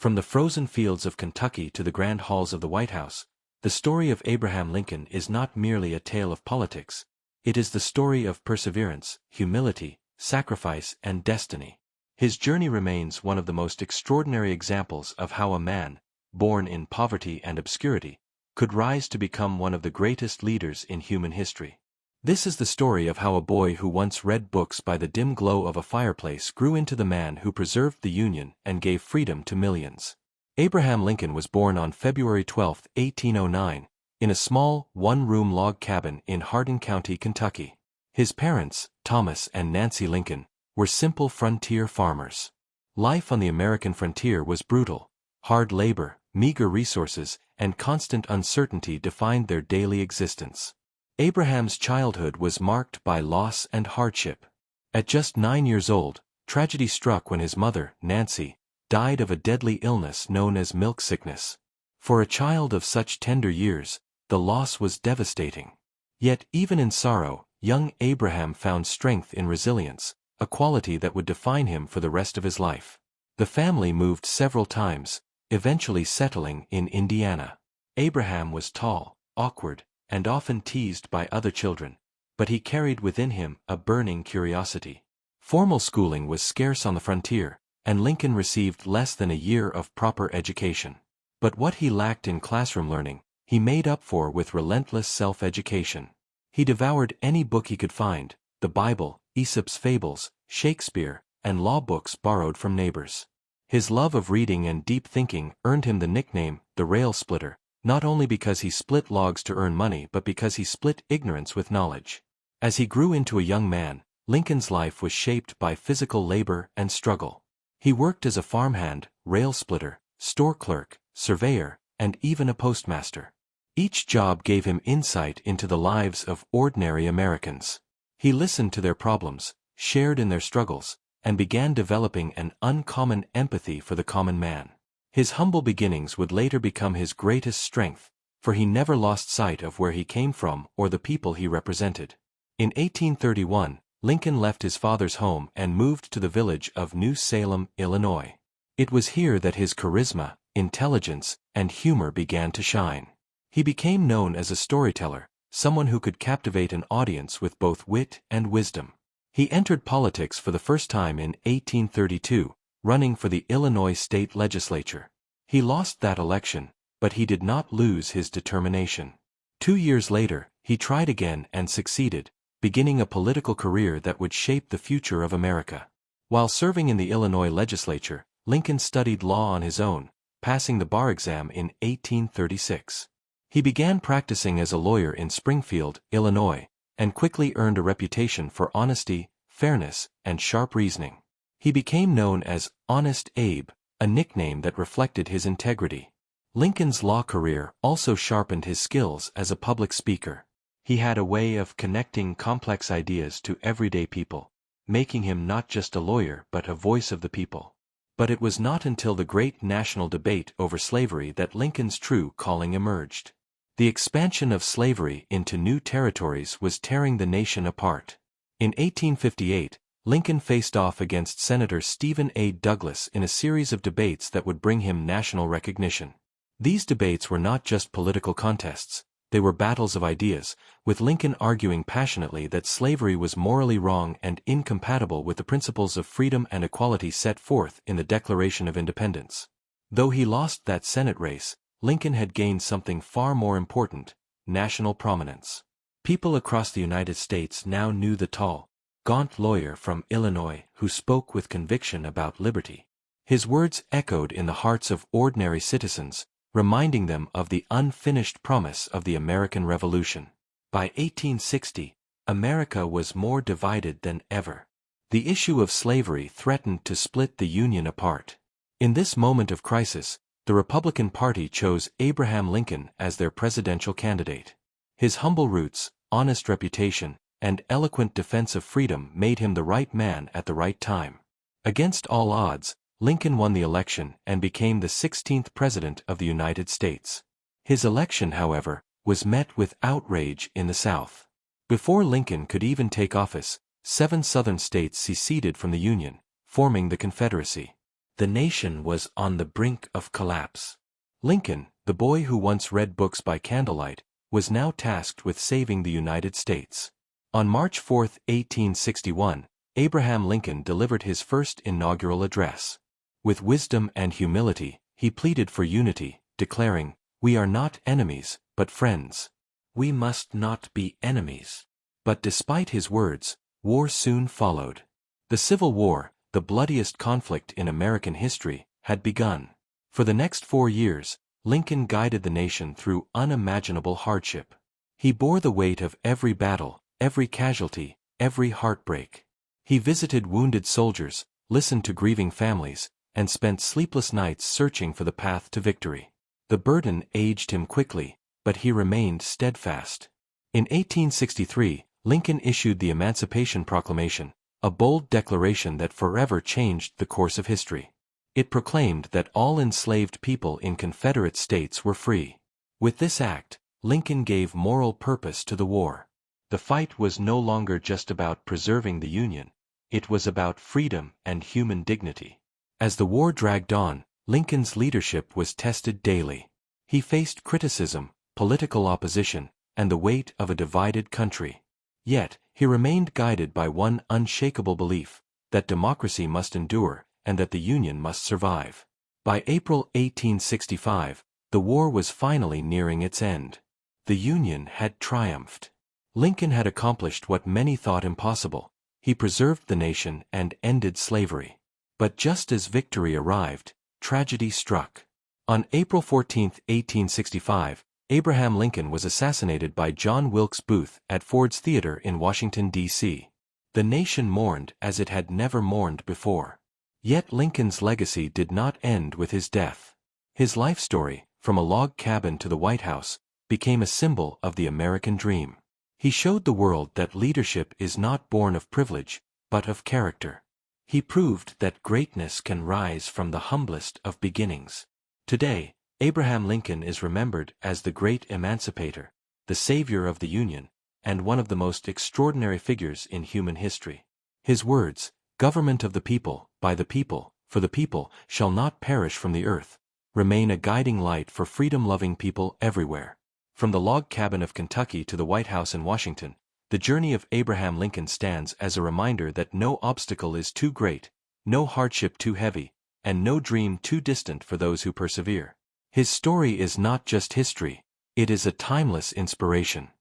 From the frozen fields of Kentucky to the grand halls of the White House, the story of Abraham Lincoln is not merely a tale of politics, it is the story of perseverance, humility, sacrifice, and destiny. His journey remains one of the most extraordinary examples of how a man, born in poverty and obscurity, could rise to become one of the greatest leaders in human history. This is the story of how a boy who once read books by the dim glow of a fireplace grew into the man who preserved the Union and gave freedom to millions. Abraham Lincoln was born on February 12, 1809, in a small, one-room log cabin in Hardin County, Kentucky. His parents, Thomas and Nancy Lincoln, were simple frontier farmers. Life on the American frontier was brutal. Hard labor, meager resources, and constant uncertainty defined their daily existence. Abraham's childhood was marked by loss and hardship. At just 9 years old, tragedy struck when his mother, Nancy, died of a deadly illness known as milk sickness. For a child of such tender years, the loss was devastating. Yet even in sorrow, young Abraham found strength in resilience, a quality that would define him for the rest of his life. The family moved several times, eventually settling in Indiana. Abraham was tall, awkward, and often teased by other children, but he carried within him a burning curiosity. Formal schooling was scarce on the frontier, and Lincoln received less than a year of proper education. But what he lacked in classroom learning, he made up for with relentless self-education. He devoured any book he could find, the Bible, Aesop's fables, Shakespeare, and law books borrowed from neighbors. His love of reading and deep thinking earned him the nickname, the rail splitter, not only because he split logs to earn money but because he split ignorance with knowledge. As he grew into a young man, Lincoln's life was shaped by physical labor and struggle. He worked as a farmhand, rail splitter, store clerk, surveyor, and even a postmaster. Each job gave him insight into the lives of ordinary Americans. He listened to their problems, shared in their struggles, and began developing an uncommon empathy for the common man. His humble beginnings would later become his greatest strength, for he never lost sight of where he came from or the people he represented. In 1831, Lincoln left his father's home and moved to the village of New Salem, Illinois. It was here that his charisma, intelligence, and humor began to shine. He became known as a storyteller, someone who could captivate an audience with both wit and wisdom. He entered politics for the first time in 1832, running for the Illinois state legislature. He lost that election, but he did not lose his determination. 2 years later, he tried again and succeeded, beginning a political career that would shape the future of America. While serving in the Illinois legislature, Lincoln studied law on his own, passing the bar exam in 1836. He began practicing as a lawyer in Springfield, Illinois, and quickly earned a reputation for honesty, fairness, and sharp reasoning. He became known as Honest Abe, a nickname that reflected his integrity. Lincoln's law career also sharpened his skills as a public speaker. He had a way of connecting complex ideas to everyday people, making him not just a lawyer but a voice of the people. But it was not until the great national debate over slavery that Lincoln's true calling emerged. The expansion of slavery into new territories was tearing the nation apart. In 1858, Lincoln faced off against Senator Stephen A. Douglas in a series of debates that would bring him national recognition. These debates were not just political contests, they were battles of ideas, with Lincoln arguing passionately that slavery was morally wrong and incompatible with the principles of freedom and equality set forth in the Declaration of Independence. Though he lost that Senate race, Lincoln had gained something far more important: national prominence. People across the United States now knew the tall, gaunt lawyer from Illinois who spoke with conviction about liberty. His words echoed in the hearts of ordinary citizens, reminding them of the unfinished promise of the American Revolution. By 1860, America was more divided than ever. The issue of slavery threatened to split the Union apart. In this moment of crisis, the Republican Party chose Abraham Lincoln as their presidential candidate. His humble roots, honest reputation, and eloquent defense of freedom made him the right man at the right time. Against all odds, Lincoln won the election and became the 16th President of the United States. His election, however, was met with outrage in the South. Before Lincoln could even take office, 7 Southern states seceded from the Union, forming the Confederacy. The nation was on the brink of collapse. Lincoln, the boy who once read books by candlelight, was now tasked with saving the United States. On March 4, 1861, Abraham Lincoln delivered his first inaugural address. With wisdom and humility, he pleaded for unity, declaring, "We are not enemies, but friends. We must not be enemies." But despite his words, war soon followed. The Civil War, the bloodiest conflict in American history, had begun. For the next 4 years, Lincoln guided the nation through unimaginable hardship. He bore the weight of every battle, every casualty, every heartbreak. He visited wounded soldiers, listened to grieving families, and spent sleepless nights searching for the path to victory. The burden aged him quickly, but he remained steadfast. In 1863, Lincoln issued the Emancipation Proclamation, a bold declaration that forever changed the course of history. It proclaimed that all enslaved people in Confederate states were free. With this act, Lincoln gave moral purpose to the war. The fight was no longer just about preserving the Union, it was about freedom and human dignity. As the war dragged on, Lincoln's leadership was tested daily. He faced criticism, political opposition, and the weight of a divided country. Yet, he remained guided by one unshakable belief, that democracy must endure, and that the Union must survive. By April 1865, the war was finally nearing its end. The Union had triumphed. Lincoln had accomplished what many thought impossible. He preserved the nation and ended slavery. But just as victory arrived, tragedy struck. On April 14, 1865, Abraham Lincoln was assassinated by John Wilkes Booth at Ford's Theater in Washington, D.C. The nation mourned as it had never mourned before. Yet Lincoln's legacy did not end with his death. His life story, from a log cabin to the White House, became a symbol of the American dream. He showed the world that leadership is not born of privilege, but of character. He proved that greatness can rise from the humblest of beginnings. Today, Abraham Lincoln is remembered as the great emancipator, the savior of the Union, and one of the most extraordinary figures in human history. His words, "Government of the people, by the people, for the people, shall not perish from the earth," remain a guiding light for freedom-loving people everywhere. From the log cabin of Kentucky to the White House in Washington, the journey of Abraham Lincoln stands as a reminder that no obstacle is too great, no hardship too heavy, and no dream too distant for those who persevere. His story is not just history, it is a timeless inspiration.